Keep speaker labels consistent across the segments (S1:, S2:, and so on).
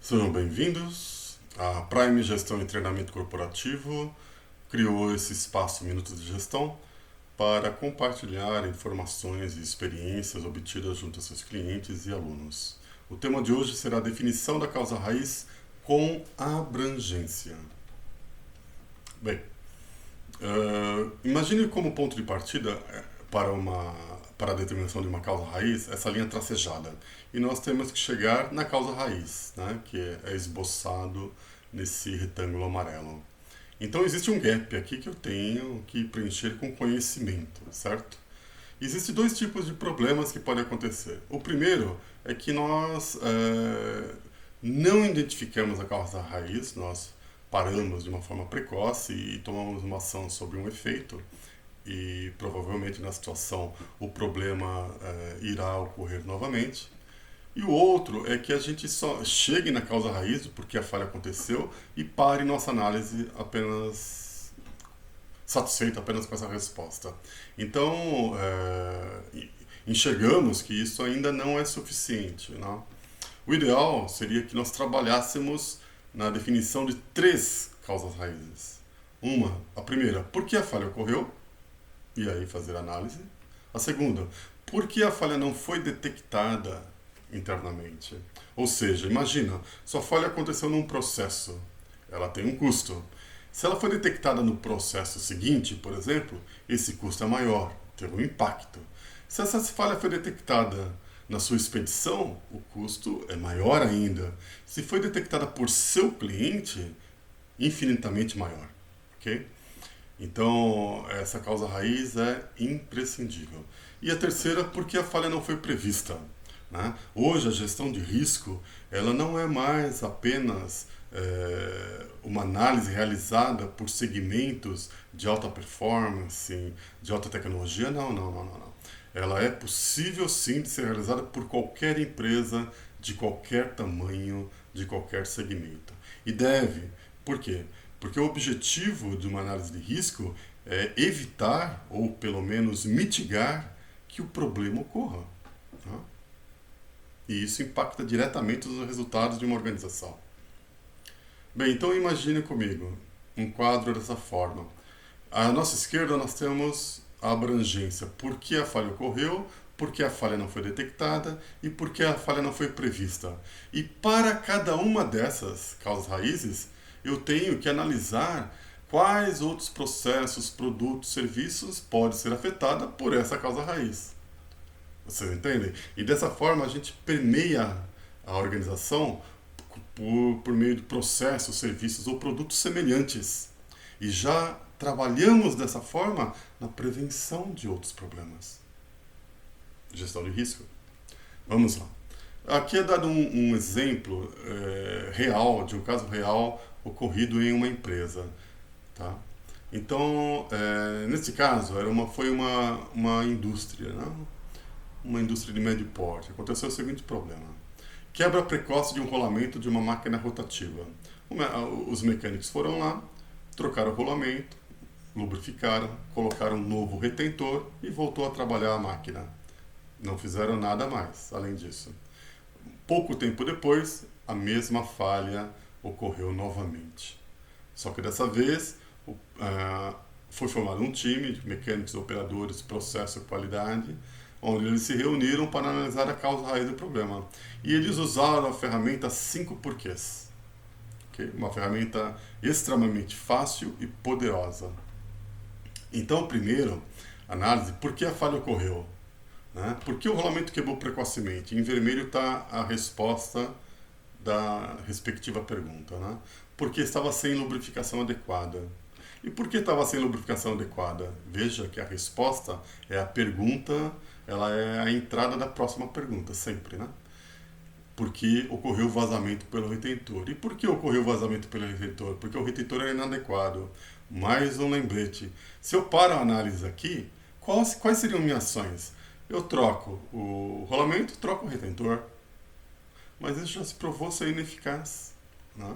S1: Sejam bem-vindos. A Prime Gestão e Treinamento Corporativo criou esse espaço Minutos de Gestão para compartilhar informações e experiências obtidas junto a seus clientes e alunos. O tema de hoje será a definição da causa raiz com abrangência. Bem, imagine como ponto de partida para a determinação de uma causa raiz essa linha tracejada. E nós temos que chegar na causa raiz, né, que é esboçado nesse retângulo amarelo. Então existe um gap aqui que eu tenho que preencher com conhecimento, certo? Existem dois tipos de problemas que podem acontecer. O primeiro é que nós não identificamos a causa raiz, nós paramos de uma forma precoce e tomamos uma ação sobre um efeito e provavelmente na situação o problema irá ocorrer novamente. E o outro é que a gente só chegue na causa raiz do porquê a falha aconteceu e pare nossa análise apenas satisfeito apenas com essa resposta. Então, enxergamos que isso ainda não é suficiente. Né? O ideal seria que nós trabalhássemos na definição de três causas raízes. A primeira, por que a falha ocorreu? E aí fazer análise. A segunda, por que a falha não foi detectada internamente? Ou seja, imagina, sua falha aconteceu num processo, ela tem um custo. Se ela foi detectada no processo seguinte, por exemplo, esse custo é maior, teve um impacto. Se essa falha foi detectada na sua expedição, o custo é maior ainda. Se foi detectada por seu cliente, infinitamente maior. Ok? Então, essa causa raiz é imprescindível. E a terceira, porque a falha não foi prevista. Né? Hoje, a gestão de risco ela não é mais apenas uma análise realizada por segmentos de alta performance, de alta tecnologia. Não. Ela é possível sim de ser realizada por qualquer empresa, de qualquer tamanho, de qualquer segmento. E deve. Por quê? Porque o objetivo de uma análise de risco é evitar, ou pelo menos mitigar, que o problema ocorra. Tá? E isso impacta diretamente os resultados de uma organização. Bem, então imagine comigo um quadro dessa forma. À nossa esquerda nós temos a abrangência. Por que a falha ocorreu, por que a falha não foi detectada e por que a falha não foi prevista. E para cada uma dessas causas raízes, eu tenho que analisar quais outros processos, produtos, serviços podem ser afetados por essa causa raiz. Vocês entendem? E dessa forma a gente permeia a organização por meio de processos, serviços ou produtos semelhantes. E já trabalhamos dessa forma na prevenção de outros problemas. Gestão de risco. Vamos lá. Aqui é dado um exemplo real, de um caso real ocorrido em uma empresa. Tá? Então, nesse caso, foi uma indústria, né? Uma indústria de médio porte. Aconteceu o seguinte problema. Quebra precoce de um rolamento de uma máquina rotativa. Os mecânicos foram lá, trocaram o rolamento, lubrificaram, colocaram um novo retentor e voltou a trabalhar a máquina. Não fizeram nada mais, além disso. Pouco tempo depois, a mesma falha ocorreu novamente. Só que dessa vez foi formado um time de mecânicos, operadores, processo e qualidade, onde eles se reuniram para analisar a causa raiz do problema. E eles usaram a ferramenta 5 porquês. Okay? Uma ferramenta extremamente fácil e poderosa. Então, primeiro, análise, por que a falha ocorreu? Né? Por que o rolamento quebrou precocemente? Em vermelho está a resposta da respectiva pergunta. Né? Porque estava sem lubrificação adequada. E por que estava sem lubrificação adequada? Veja que a resposta é a pergunta, ela é a entrada da próxima pergunta, sempre, né? Porque ocorreu vazamento pelo retentor. E por que ocorreu vazamento pelo retentor? Porque o retentor era inadequado. Mais um lembrete. Se eu paro a análise aqui, quais seriam minhas ações? Eu troco o rolamento, troco o retentor. Mas isso já se provou ser ineficaz. Né?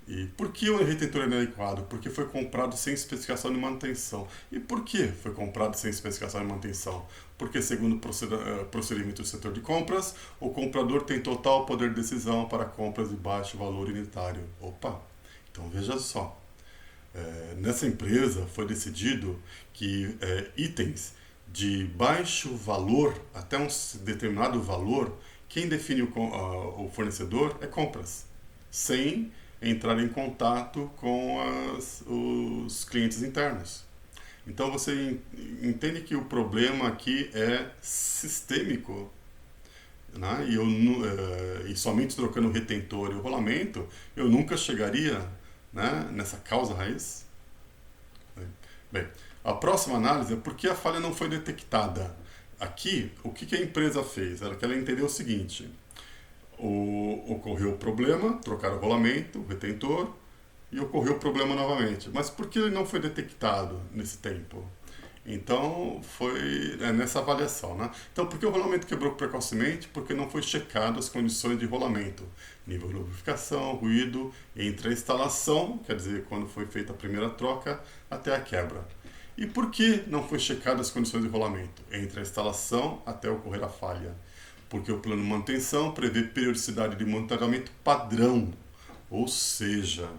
S1: E por que o retentor é inadequado? Porque foi comprado sem especificação de manutenção. E por que foi comprado sem especificação de manutenção? porque, segundo o procedimento do setor de compras, o comprador tem total poder de decisão para compras de baixo valor unitário. Opa! Então veja só. Nessa empresa foi decidido que itens de baixo valor, até um determinado valor, quem define o fornecedor é compras, sem entrar em contato com os clientes internos. Então você entende que o problema aqui é sistêmico, né? E somente trocando o retentor e o rolamento, eu nunca chegaria, né, nessa causa raiz. Bem, a próxima análise é por que a falha não foi detectada. Aqui, o que a empresa fez? Era que ela entendeu o seguinte: ocorreu o problema, trocaram o rolamento, o retentor, e ocorreu o problema novamente. Mas por que ele não foi detectado nesse tempo? Então, foi nessa avaliação, né? Então, por que o rolamento quebrou precocemente? Porque não foi checado as condições de rolamento. Nível de lubrificação, ruído, entre a instalação, quer dizer, quando foi feita a primeira troca, até a quebra. E por que não foi checado as condições de rolamento? Entre a instalação até ocorrer a falha. Porque o plano de manutenção prevê periodicidade de monitoramento padrão. Ou seja,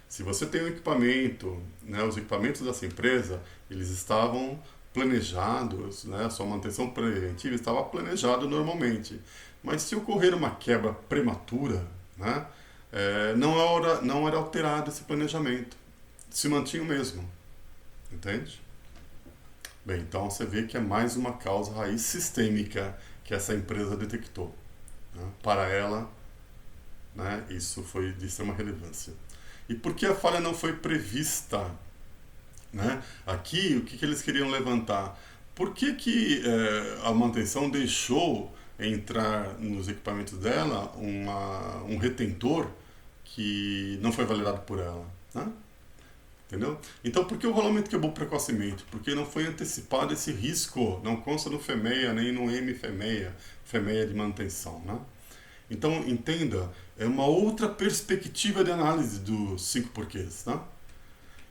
S1: se você tem um equipamento, né, os equipamentos dessa empresa, eles estavam planejados, né, a sua manutenção preventiva estava planejada normalmente. Mas se ocorrer uma quebra prematura, né, não era alterado esse planejamento. Se mantinha o mesmo. Entende? Bem, então você vê que é mais uma causa raiz sistêmica que essa empresa detectou. Né? Para ela, né, isso foi de extrema relevância. E por que a falha não foi prevista? Né? Aqui, o que eles queriam levantar? Por que a manutenção deixou entrar nos equipamentos dela um retentor que não foi validado por ela? Né? Entendeu? Então, por que o rolamento quebrou precocemente? Porque não foi antecipado esse risco, não consta no FEMEA nem no MFEMEA, FEMEA de manutenção. Né? Então, entenda, é uma outra perspectiva de análise dos 5 porquês. Né?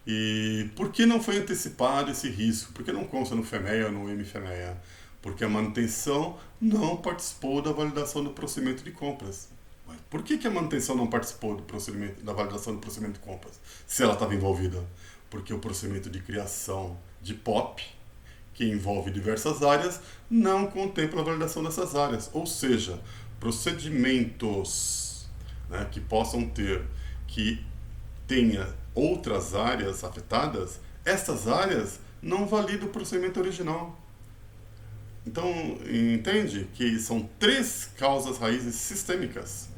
S1: E por que não foi antecipado esse risco? Por que não consta no FEMEA ou no MFEMEA? Porque a manutenção não participou da validação do procedimento de compras. Mas por que a manutenção não participou da validação do procedimento de compras, se ela estava envolvida? Porque o procedimento de criação de POP, que envolve diversas áreas, não contempla a validação dessas áreas. Ou seja, procedimentos, né, que tenha outras áreas afetadas, essas áreas não validam o procedimento original. Então, entende que são 3 causas raízes sistêmicas.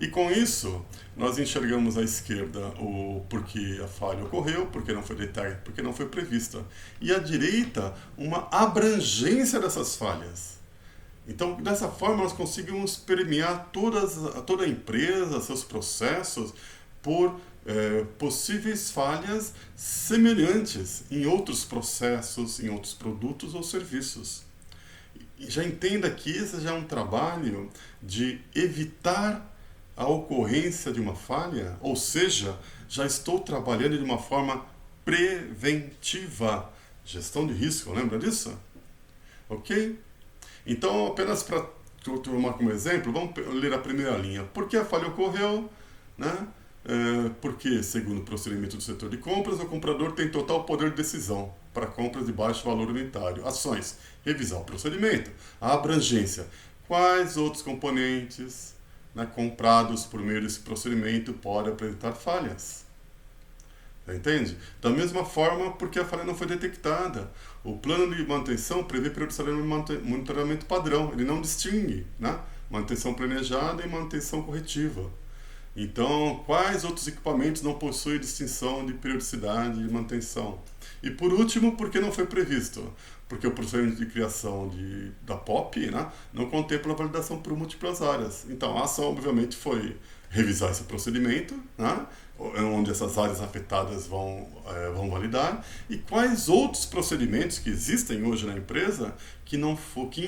S1: E com isso, nós enxergamos à esquerda o porquê a falha ocorreu, porque não foi detectada, porque não foi prevista. E à direita, uma abrangência dessas falhas. Então, dessa forma, nós conseguimos permear toda a empresa, seus processos, por possíveis falhas semelhantes em outros processos, em outros produtos ou serviços. E já entenda que esse já é um trabalho de evitar a ocorrência de uma falha, ou seja, já estou trabalhando de uma forma preventiva. Gestão de risco, lembra disso? Ok? Então, apenas para tomar como exemplo, vamos ler a primeira linha. Por que a falha ocorreu? Né? Porque, segundo o procedimento do setor de compras, o comprador tem total poder de decisão para compras de baixo valor unitário. Ações: revisar o procedimento. A abrangência: quais outros componentes, né, comprados por meio desse procedimento podem apresentar falhas? Entende? Da mesma forma, porque a falha não foi detectada. O plano de manutenção prevê periodicidade de monitoramento padrão. Ele não distingue, né, manutenção planejada e manutenção corretiva. Então, quais outros equipamentos não possuem distinção de periodicidade de manutenção? E por último, por que não foi previsto? Porque o procedimento de criação da POP, né, não contempla a validação por múltiplas áreas. Então, a ação, obviamente, foi revisar esse procedimento, né, onde essas áreas afetadas vão validar, e quais outros procedimentos que existem hoje na empresa que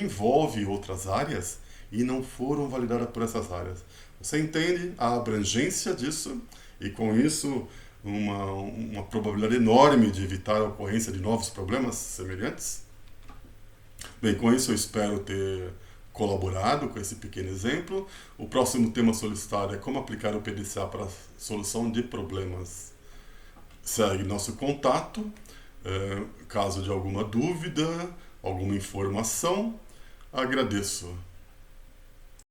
S1: envolvem outras áreas e não foram validadas por essas áreas. Você entende a abrangência disso e, com isso, uma probabilidade enorme de evitar a ocorrência de novos problemas semelhantes? Bem, com isso eu espero ter colaborado com esse pequeno exemplo. O próximo tema solicitado é como aplicar o PDCA para a solução de problemas. Segue nosso contato, caso de alguma dúvida, alguma informação. Agradeço.